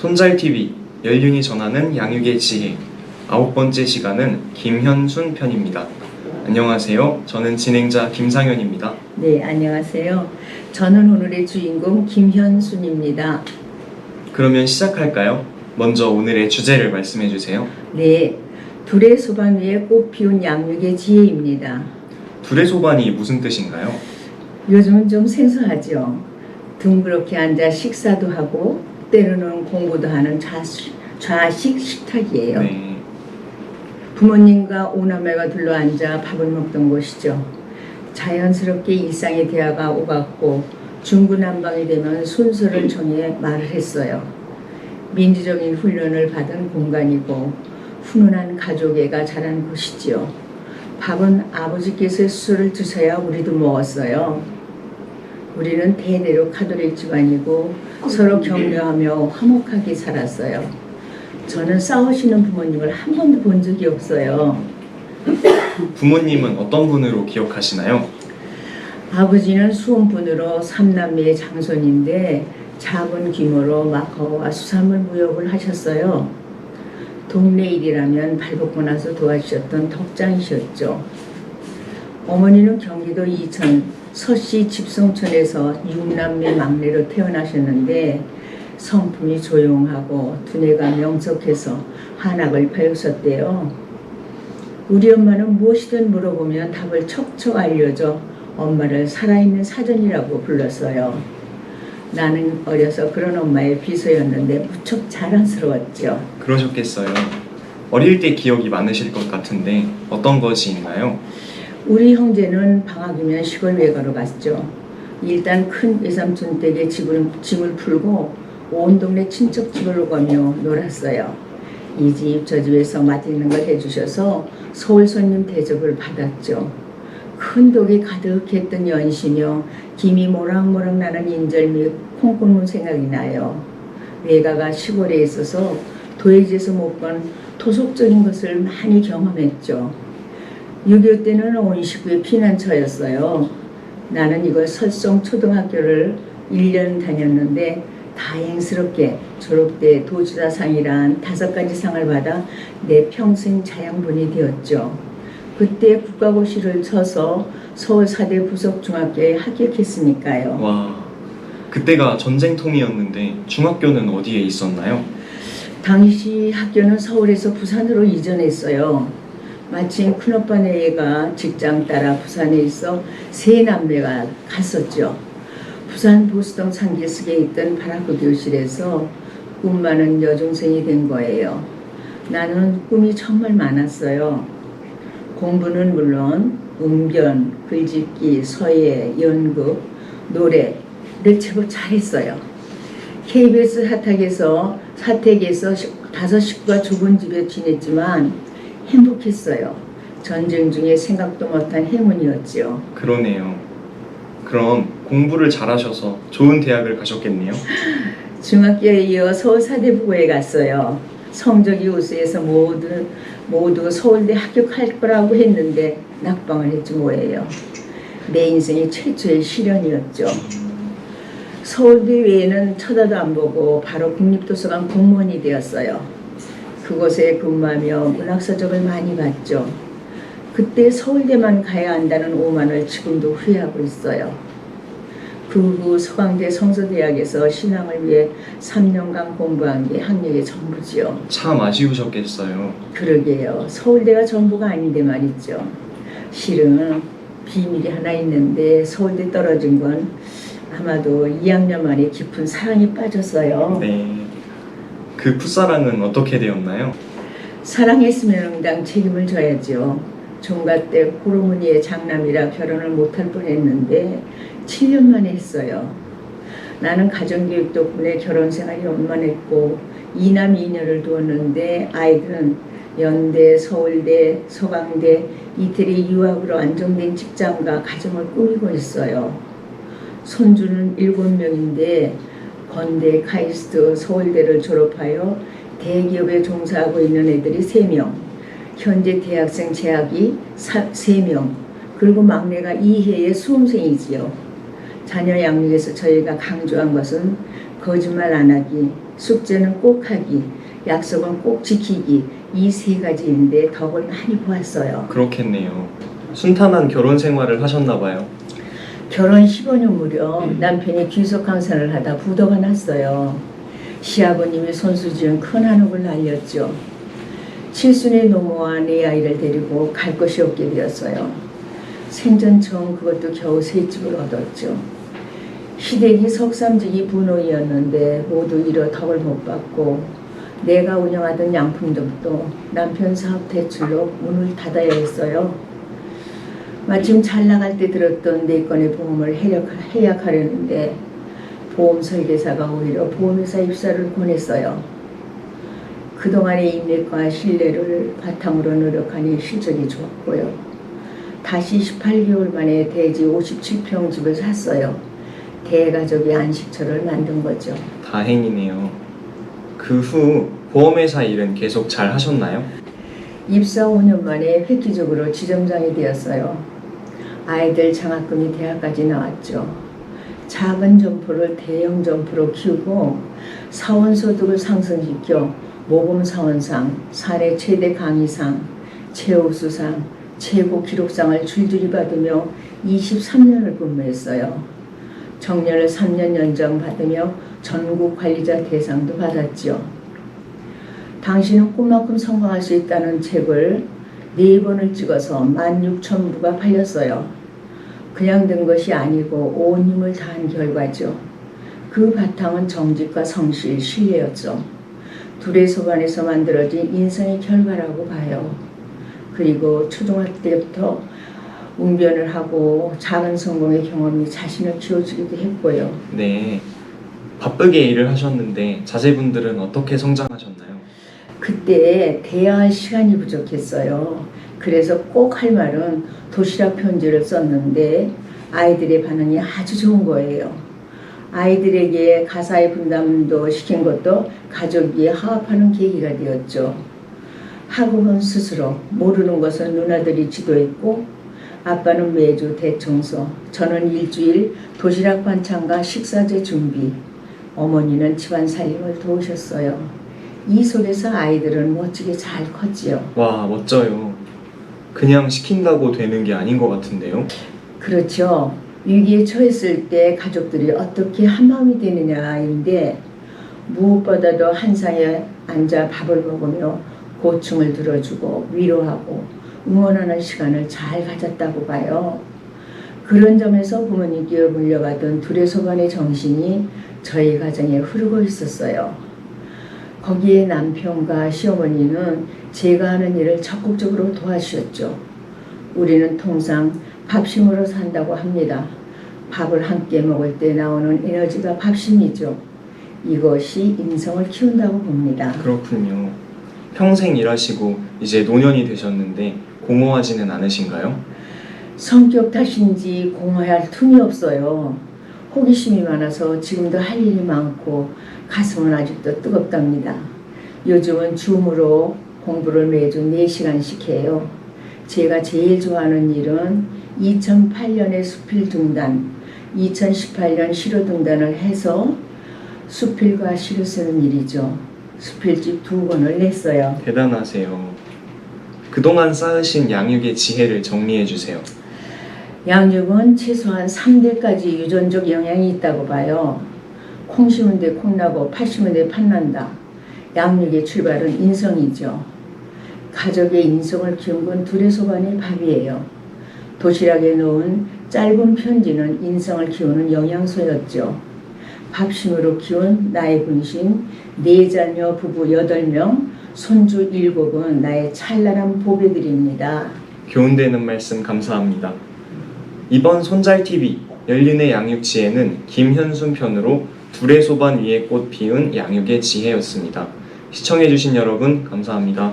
손잘TV 연륜이 전하는 양육의 지혜 9번째 시간은 김현순 편입니다. 안녕하세요. 저는 진행자 김상현입니다. 네, 안녕하세요. 저는 오늘의 주인공 김현순입니다. 그러면 시작할까요? 먼저 오늘의 주제를 말씀해 주세요. 네, 둘의 소반 위에 꽃 피운 양육의 지혜입니다. 둘의 소반이 무슨 뜻인가요? 요즘은 좀 생소하죠. 둥그렇게 앉아 식사도 하고 때로는 공부도 하는 좌식 식탁이에요. 네. 부모님과 오남매가 둘러앉아 밥을 먹던 곳이죠. 자연스럽게 일상의 대화가 오갔고 중구난방이 되면 순서를 정해 말을 했어요. 민주적인 훈련을 받은 공간이고 훈훈한 가족애가 자란 곳이지요. 밥은 아버지께서 술을 드셔야 우리도 먹었어요. 우리는 대대로 카톨릭 집안이고 서로 격려하며 화목하게 살았어요. 저는 싸우시는 부모님을 한 번도 본 적이 없어요. 부모님은 어떤 분으로 기억하시나요? 아버지는 수험분으로 3남매의 장손인데 작은 규모로 마카오와 수산물 무역을 하셨어요. 동네 일이라면 발벗고 나서 도와주셨던 덕장이셨죠. 어머니는 경기도 이천 서씨 집성촌에서 6남매 막내로 태어나셨는데 성품이 조용하고 두뇌가 명석해서 한학을 배우셨대요. 우리 엄마는 무엇이든 물어보면 답을 척척 알려줘 엄마를 살아있는 사전이라고 불렀어요. 나는 어려서 그런 엄마의 비서였는데 무척 자랑스러웠죠. 그러셨겠어요. 어릴 때 기억이 많으실 것 같은데 어떤 것이 있나요? 우리 형제는 방학이면 시골 외가로 갔죠. 일단 큰 외삼촌 댁에 짐을 풀고 온 동네 친척 집을 오가며 놀았어요. 이 집 저 집에서 맛있는 걸 해주셔서 서울 손님 대접을 받았죠. 큰 독이 가득했던 연시며 김이 모락모락 나는 인절미 콩 굽는 생각이 나요. 외가가 시골에 있어서 도해지에서 못 본 토속적인 것을 많이 경험했죠. 6.25 때는 온 식구의 피난처였어요. 나는 이걸 설성 초등학교를 1년 다녔는데 다행스럽게 졸업 때 도지사상이란 5가지 상을 받아 내 평생 자양분이 되었죠. 그때 국가고시를 쳐서 서울 4대 부석중학교에 합격했으니까요. 와, 그때가 전쟁통이었는데 중학교는 어디에 있었나요? 당시 학교는 서울에서 부산으로 이전했어요. 마침 큰오빠네 애가 직장 따라 부산에 있어 3남매가 갔었죠. 부산 보수동 상기숙에 있던 바라크 교실에서 꿈 많은 여중생이 된 거예요. 나는 꿈이 정말 많았어요. 공부는 물론 웅변, 글짓기, 서예, 연극, 노래를 제법 잘했어요. KBS 사택에서 5 식구가 좁은 집에 지냈지만 행복했어요. 전쟁 중에 생각도 못한 행운이었죠. 그러네요. 그럼 공부를 잘하셔서 좋은 대학을 가셨겠네요. 중학교에 이어 서울 사대부고에 갔어요. 성적이 우수해서 모두 서울대 합격할 거라고 했는데 낙방을 했지 뭐예요. 내 인생의 최초의 시련이었죠. 서울대 외에는 쳐다도 안 보고 바로 국립도서관 공무원이 되었어요. 그곳에 근무하며 문학서적을 많이 봤죠. 그때 서울대만 가야 한다는 오만을 지금도 후회하고 있어요. 그 후 서강대 성서대학에서 신앙을 위해 3년간 공부한 게 학력의 전부지요. 참 아쉬우셨겠어요. 그러게요. 서울대가 전부가 아닌데 말이죠. 실은 비밀이 하나 있는데 서울대 떨어진 건 아마도 2학년 만에 깊은 사랑에 빠졌어요. 네. 그 풋사랑은 어떻게 되었나요? 사랑했으면 응당 책임을 져야죠. 종가 때 호르몬이의 장남이라 결혼을 못할 뻔했는데 7년 만에 했어요. 나는 가정교육 덕분에 결혼생활이 원만했고 2남 2녀를 두었는데 아이들은 연대, 서울대, 서강대, 이태리 유학으로 안정된 직장과 가정을 꾸미고 있어요. 손주는 7명인데 건대, 카이스트, 서울대를 졸업하여 대기업에 종사하고 있는 애들이 3명, 현재 대학생 재학이 3명, 그리고 막내가 2해의 수험생이지요. 자녀 양육에서 저희가 강조한 것은 거짓말 안 하기, 숙제는 꼭 하기, 약속은 꼭 지키기, 이 세 가지인데 덕을 많이 보았어요. 그렇겠네요. 순탄한 결혼 생활을 하셨나 봐요. 결혼 15년 무렵 남편이 귀속 강산을 하다 부도가 났어요. 시아버님이 손수지은 큰 한옥을 날렸죠. 칠순의 노모와 네 아이를 데리고 갈 곳이 없게 되었어요. 생전 처음 그것도 겨우 세 집을 얻었죠. 시댁이 석삼직이 분호이었는데 모두 잃어 덕을 못 받고 내가 운영하던 양품점도 남편 사업 대출로 문을 닫아야 했어요. 마침 잘 나갈 때 들었던 4건의 보험을 해약하려는데 보험 설계사가 오히려 보험회사 입사를 권했어요. 그동안의 인맥과 신뢰를 바탕으로 노력하니 실적이 좋았고요. 다시 18개월 만에 대지 57평 집을 샀어요. 대가족의 안식처를 만든 거죠. 다행이네요. 그 후 보험회사 일은 계속 잘 하셨나요? 입사 5년 만에 획기적으로 지점장이 되었어요. 아이들 장학금이 대학까지 나왔죠. 작은 점포를 대형 점포로 키우고 사원소득을 상승시켜 모금사원상, 사내 최대 강의상, 최우수상, 최고 기록상을 줄줄이 받으며 23년을 근무했어요. 정년을 3년 연장 받으며 전국 관리자 대상도 받았죠. 당신은 꿈만큼 성공할 수 있다는 책을 4번을 찍어서 16,000부가 팔렸어요. 그냥 된 것이 아니고 온 힘을 다한 결과죠. 그 바탕은 정직과 성실, 신뢰였죠. 둘의 소반에서 만들어진 인생의 결과라고 봐요. 그리고 초등학교 때부터 웅변을 하고 작은 성공의 경험이 자신을 키워주기도 했고요. 네. 바쁘게 일을 하셨는데 자제분들은 어떻게 성장하셨나요? 그때 대화할 시간이 부족했어요. 그래서 꼭 할 말은 도시락 편지를 썼는데 아이들의 반응이 아주 좋은 거예요. 아이들에게 가사의 분담도 시킨 것도 가족이 화합하는 계기가 되었죠. 학업은 스스로, 모르는 것은 누나들이 지도했고 아빠는 매주 대청소, 저는 일주일 도시락 반찬과 식사제 준비, 어머니는 집안 살림을 도우셨어요. 이 속에서 아이들은 멋지게 잘 컸지요. 와, 멋져요. 그냥 시킨다고 되는 게 아닌 것 같은데요? 그렇죠. 위기에 처했을 때 가족들이 어떻게 한마음이 되느냐인데 무엇보다도 한 상에 앉아 밥을 먹으며 고충을 들어주고 위로하고 응원하는 시간을 잘 가졌다고 봐요. 그런 점에서 부모님께 물려받은 둘의 소반의 정신이 저희 가정에 흐르고 있었어요. 거기에 남편과 시어머니는 제가 하는 일을 적극적으로 도와주셨죠. 우리는 통상 밥심으로 산다고 합니다. 밥을 함께 먹을 때 나오는 에너지가 밥심이죠. 이것이 인성을 키운다고 봅니다. 그렇군요. 평생 일하시고 이제 노년이 되셨는데 공허하지는 않으신가요? 성격 탓인지 공허할 틈이 없어요. 호기심이 많아서 지금도 할 일이 많고 가슴은 아직도 뜨겁답니다. 요즘은 줌으로 공부를 매주 4시간씩 해요. 제가 제일 좋아하는 일은 2008년에 수필 등단, 2018년 시로 등단을 해서 수필과 시를 쓰는 일이죠. 수필집 2권을 냈어요. 대단하세요. 그동안 쌓으신 양육의 지혜를 정리해 주세요. 양육은 최소한 3대까지 유전적 영향이 있다고 봐요. 콩 심은 데 콩나고 팥 심은 데 팥난다. 양육의 출발은 인성이죠. 가족의 인성을 키운 건 둘의 소반의 밥이에요. 도시락에 넣은 짧은 편지는 인성을 키우는 영양소였죠. 밥심으로 키운 나의 분신, 4자녀 부부 8명, 손주 7은 나의 찬란한 보배들입니다. 교훈되는 말씀 감사합니다. 이번 손잘TV 열린의 양육 지혜는 김현순 편으로 둘의 소반 위에 꽃 피운 양육의 지혜였습니다. 시청해주신 여러분 감사합니다.